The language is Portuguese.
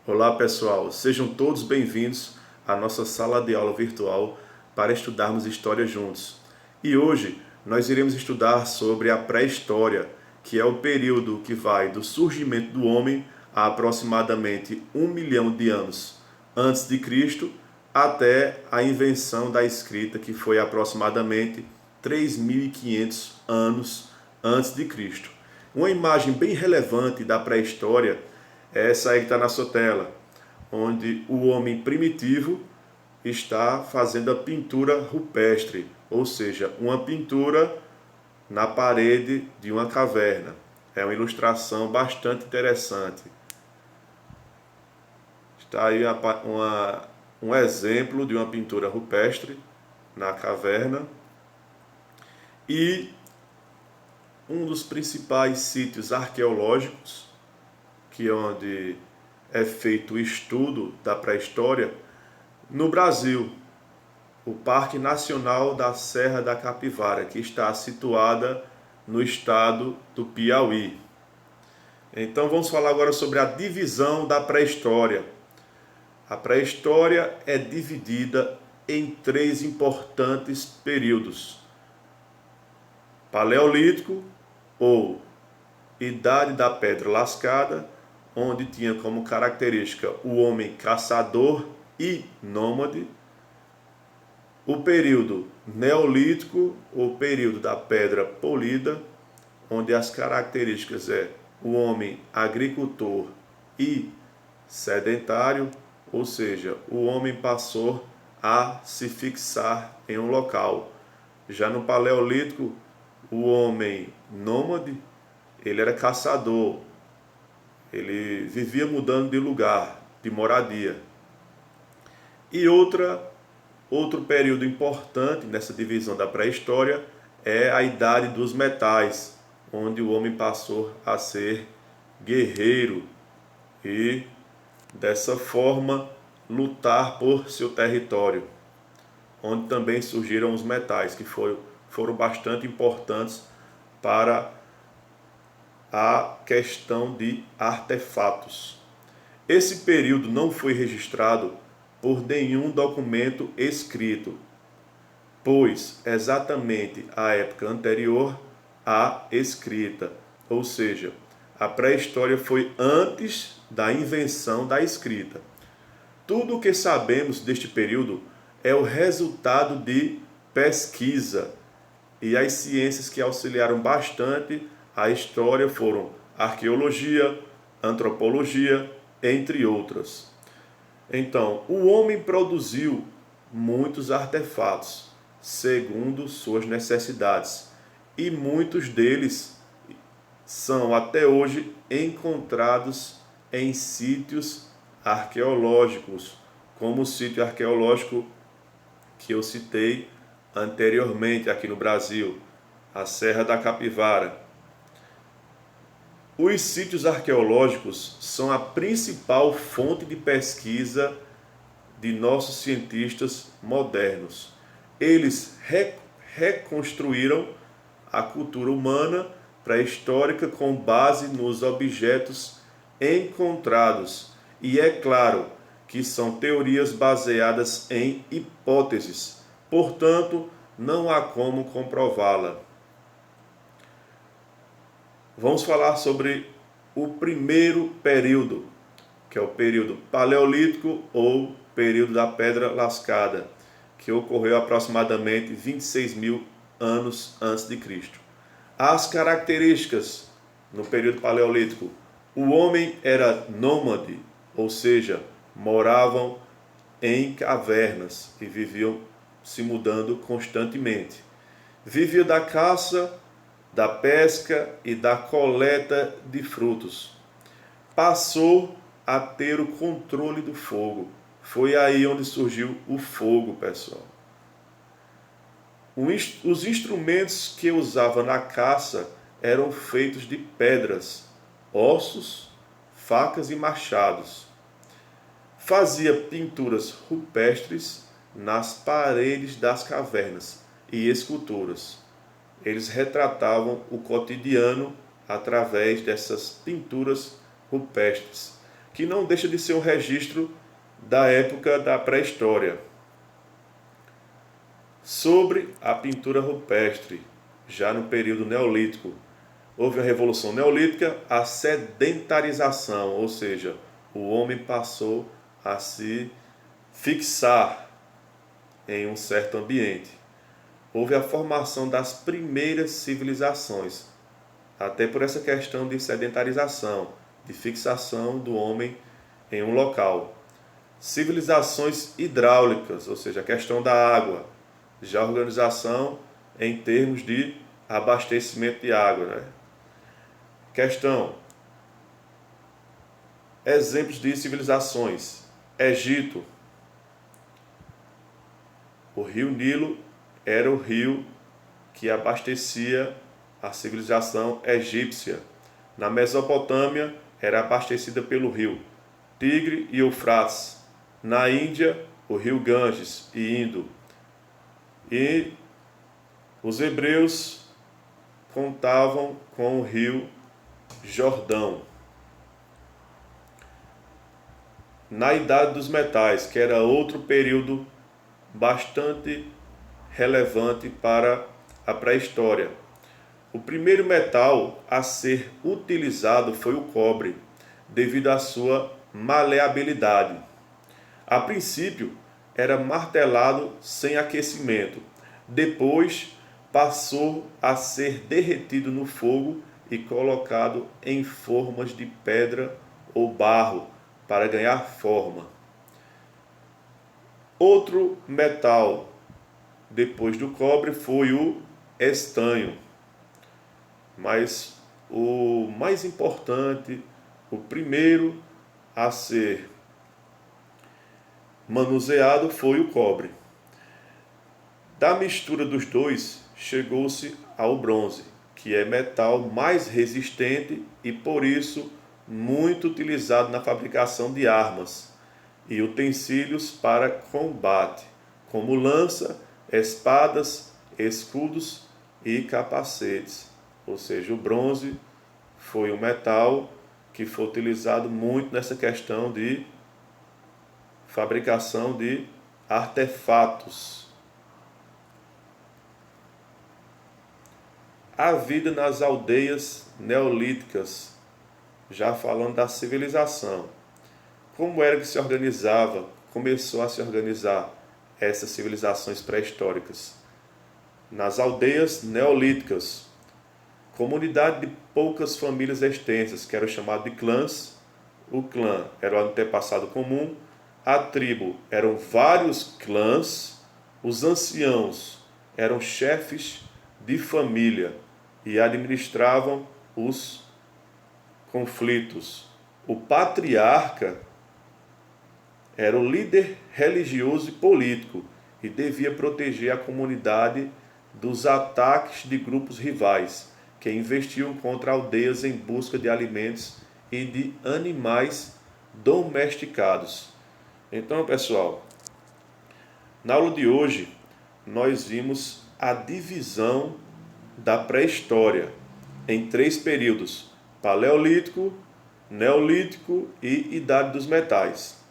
Olá pessoal, sejam todos bem-vindos à nossa sala de aula virtual para estudarmos história juntos. E hoje nós iremos estudar sobre a pré-história, que é o período que vai do surgimento do homem a aproximadamente 1 milhão de anos antes de Cristo até a invenção da escrita, que foi aproximadamente 3.500 anos antes de Cristo. Uma imagem bem relevante da pré-história é essa aí que está na sua tela, onde o homem primitivo está fazendo a pintura rupestre, ou seja, uma pintura na parede de uma caverna. É uma ilustração bastante interessante. Está aí um exemplo de uma pintura rupestre na caverna. E um dos principais sítios arqueológicos, que é onde é feito o estudo da pré-história, no Brasil, o Parque Nacional da Serra da Capivara, que está situada no estado do Piauí. Então vamos falar agora sobre a divisão da pré-história. A pré-história é dividida em 3 importantes períodos: Paleolítico, ou Idade da Pedra Lascada, onde tinha como característica o homem caçador e nômade. O período Neolítico, ou período da Pedra Polida, onde as características é o homem agricultor e sedentário, ou seja, o homem passou a se fixar em um local. Já no Paleolítico, o homem nômade, ele era caçador, ele vivia mudando de lugar, de moradia. E outro período importante nessa divisão da pré-história é a Idade dos Metais, onde o homem passou a ser guerreiro e, dessa forma, lutar por seu território, onde também surgiram os metais, que foram bastante importantes para a questão de artefatos. Esse período não foi registrado por nenhum documento escrito, pois exatamente a época anterior à escrita, ou seja, a pré-história foi antes da invenção da escrita. Tudo o que sabemos deste período é o resultado de pesquisa, e as ciências que auxiliaram bastante a história foram arqueologia, antropologia, entre outras. Então, o homem produziu muitos artefatos, segundo suas necessidades, e muitos deles são até hoje encontrados em sítios arqueológicos, como o sítio arqueológico que eu citei anteriormente aqui no Brasil, a Serra da Capivara. Os sítios arqueológicos são a principal fonte de pesquisa de nossos cientistas modernos. Eles reconstruíram a cultura humana pré-histórica com base nos objetos encontrados. E é claro que são teorias baseadas em hipóteses, portanto, não há como comprová-la. Vamos falar sobre o primeiro período, que é o período paleolítico ou período da Pedra Lascada, que ocorreu aproximadamente 26 mil anos antes de Cristo. As características no período paleolítico: o homem era nômade, ou seja, moravam em cavernas e viviam se mudando constantemente. Vivia da caça, da pesca e da coleta de frutos. Passou a ter o controle do fogo. Foi aí onde surgiu o fogo, pessoal. Os instrumentos que usava na caça eram feitos de pedras, ossos, facas e machados. Fazia pinturas rupestres nas paredes das cavernas e esculturas. Eles retratavam o cotidiano através dessas pinturas rupestres. que não deixa de ser um registro da época da pré-história. Sobre a pintura rupestre, já no período neolítico, houve a Revolução Neolítica, a sedentarização, ou seja, o homem passou a se fixar em um certo ambiente. Houve a formação das primeiras civilizações, até por essa questão de sedentarização, de fixação do homem em um local. Civilizações hidráulicas, ou seja, a questão da água, já a organização em termos de abastecimento de água, né? Questão. Exemplos de civilizações. Egito. O rio Nilo era o rio que abastecia a civilização egípcia. Na Mesopotâmia era abastecida pelo rio Tigre e Eufrates. Na Índia, o rio Ganges e Indo. E os hebreus contavam com o rio Jordão. Na Idade dos Metais, que era outro período bastante relevante para a pré-história. O primeiro metal a ser utilizado foi o cobre, devido à sua maleabilidade. A princípio, era martelado sem aquecimento. Depois, passou a ser derretido no fogo e colocado em formas de pedra ou barro para ganhar forma. Outro metal depois do cobre foi o estanho. Mas o mais importante, o primeiro a ser manuseado foi o cobre. Da mistura dos dois, chegou-se ao bronze, que é metal mais resistente e por isso muito utilizado na fabricação de armas e utensílios para combate, como lança, espadas, escudos e capacetes. Ou seja, o bronze foi um metal que foi utilizado muito nessa questão de fabricação de artefatos. A vida nas aldeias neolíticas, já falando da civilização. Como era que se organizava, começou a se organizar essas civilizações pré-históricas? Nas aldeias neolíticas, comunidade de poucas famílias extensas, que era chamado de clãs. O clã era o antepassado comum, a tribo eram vários clãs, os anciãos eram chefes de família e administravam os conflitos. O patriarca era o líder religioso e político e devia proteger a comunidade dos ataques de grupos rivais que investiam contra aldeias em busca de alimentos e de animais domesticados. Então, pessoal, na aula de hoje nós vimos a divisão da pré-história em 3 períodos: Paleolítico, Neolítico e Idade dos Metais.